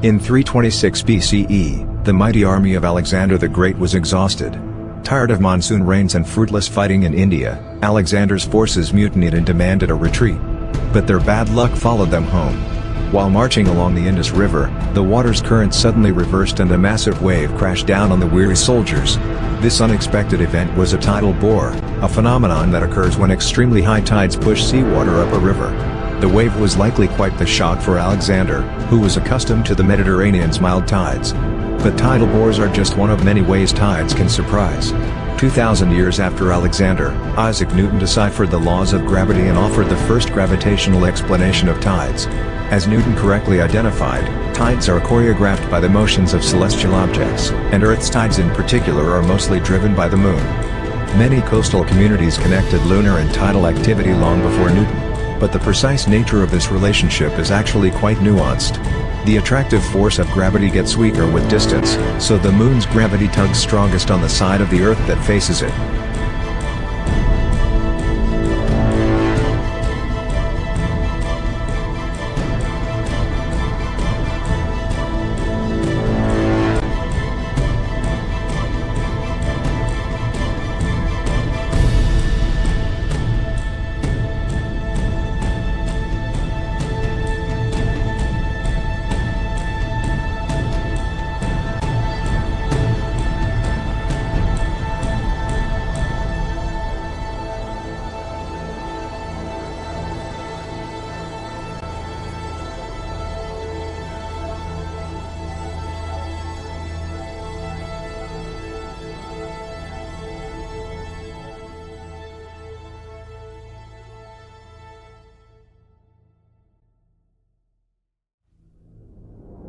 In 326 BCE, the mighty army of Alexander the Great was exhausted. Tired of monsoon rains and fruitless fighting in India, Alexander's forces mutinied and demanded a retreat. But their bad luck followed them home. While marching along the Indus River, the water's current suddenly reversed and a massive wave crashed down on the weary soldiers. This unexpected event was a tidal bore, a phenomenon that occurs when extremely high tides push seawater up a river. The wave was likely quite the shock for Alexander, who was accustomed to the Mediterranean's mild tides. But tidal bores are just one of many ways tides can surprise. 2,000 years after Alexander, Isaac Newton deciphered the laws of gravity and offered the first gravitational explanation of tides. As Newton correctly identified, tides are choreographed by the motions of celestial objects, and Earth's tides in particular are mostly driven by the moon. Many coastal communities connected lunar and tidal activity long before Newton. But the precise nature of this relationship is actually quite nuanced. The attractive force of gravity gets weaker with distance, so the moon's gravity tugs strongest on the side of the Earth that faces it.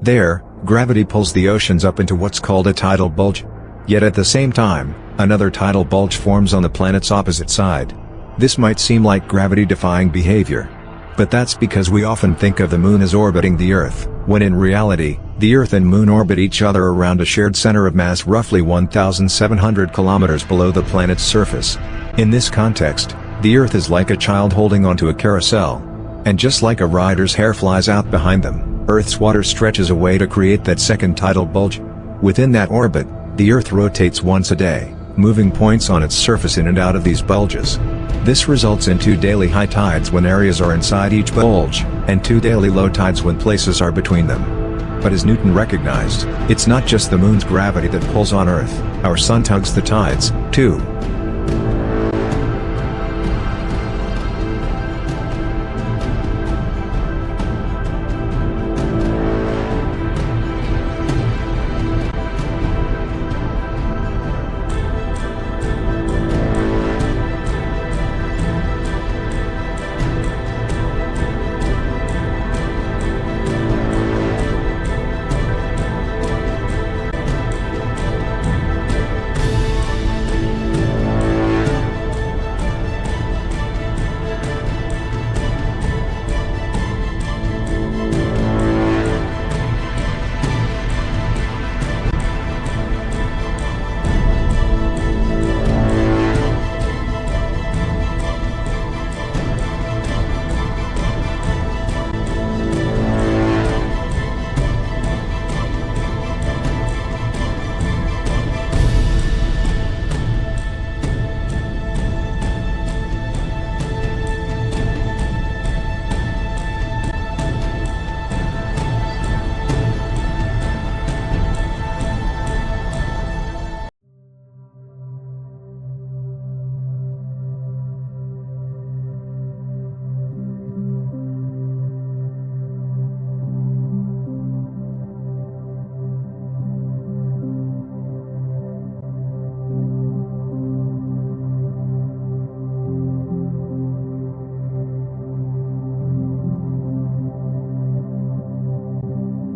There, gravity pulls the oceans up into what's called a tidal bulge. Yet at the same time, another tidal bulge forms on the planet's opposite side. This might seem like gravity-defying behavior. But that's because we often think of the moon as orbiting the Earth, when in reality, the Earth and moon orbit each other around a shared center of mass roughly 1,700 kilometers below the planet's surface. In this context, the Earth is like a child holding onto a carousel. And just like a rider's hair flies out behind them, Earth's water stretches away to create that second tidal bulge. Within that orbit, the Earth rotates once a day, moving points on its surface in and out of these bulges. This results in 2 daily high tides when areas are inside each bulge, and 2 daily low tides when places are between them. But as Newton recognized, it's not just the moon's gravity that pulls on Earth, our sun tugs the tides, too.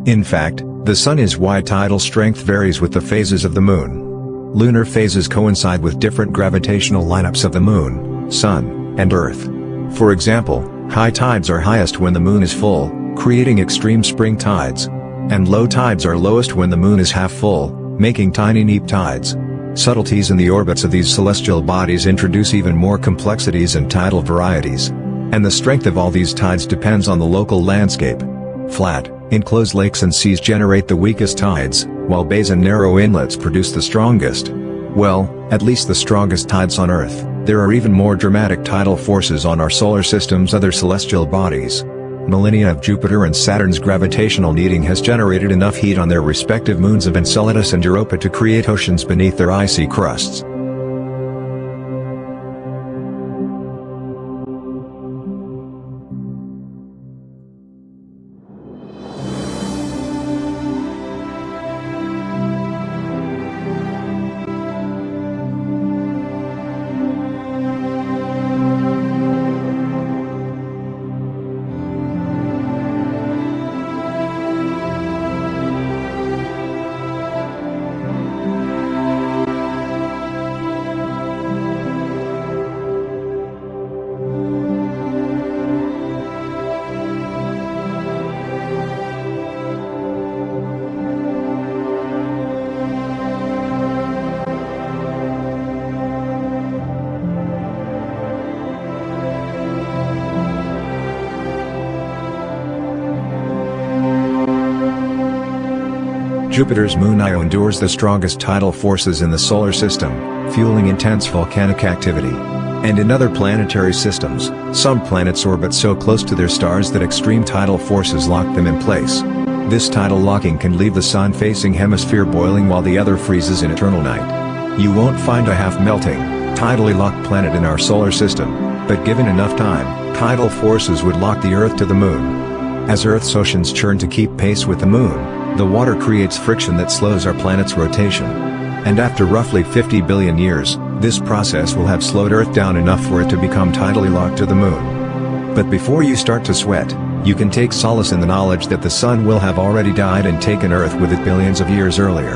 In fact, the Sun is why tidal strength varies with the phases of the Moon. Lunar phases coincide with different gravitational lineups of the Moon, Sun, and Earth. For example, high tides are highest when the Moon is full, creating extreme spring tides. And low tides are lowest when the Moon is half full, making tiny neap tides. Subtleties in the orbits of these celestial bodies introduce even more complexities and tidal varieties. And the strength of all these tides depends on the local landscape. Flat, Enclosed lakes and seas generate the weakest tides, while bays and narrow inlets produce the strongest. Well, at least the strongest tides on Earth. There are even more dramatic tidal forces on our solar system's other celestial bodies. Millennia of Jupiter and Saturn's gravitational kneading has generated enough heat on their respective moons of Enceladus and Europa to create oceans beneath their icy crusts. Jupiter's moon Io endures the strongest tidal forces in the solar system, fueling intense volcanic activity. And in other planetary systems, some planets orbit so close to their stars that extreme tidal forces lock them in place. This tidal locking can leave the sun-facing hemisphere boiling while the other freezes in eternal night. You won't find a half-melting, tidally locked planet in our solar system, but given enough time, tidal forces would lock the Earth to the moon. As Earth's oceans churn to keep pace with the moon, the water creates friction that slows our planet's rotation. And after roughly 50 billion years, this process will have slowed Earth down enough for it to become tidally locked to the moon. But before you start to sweat, you can take solace in the knowledge that the sun will have already died and taken Earth with it billions of years earlier.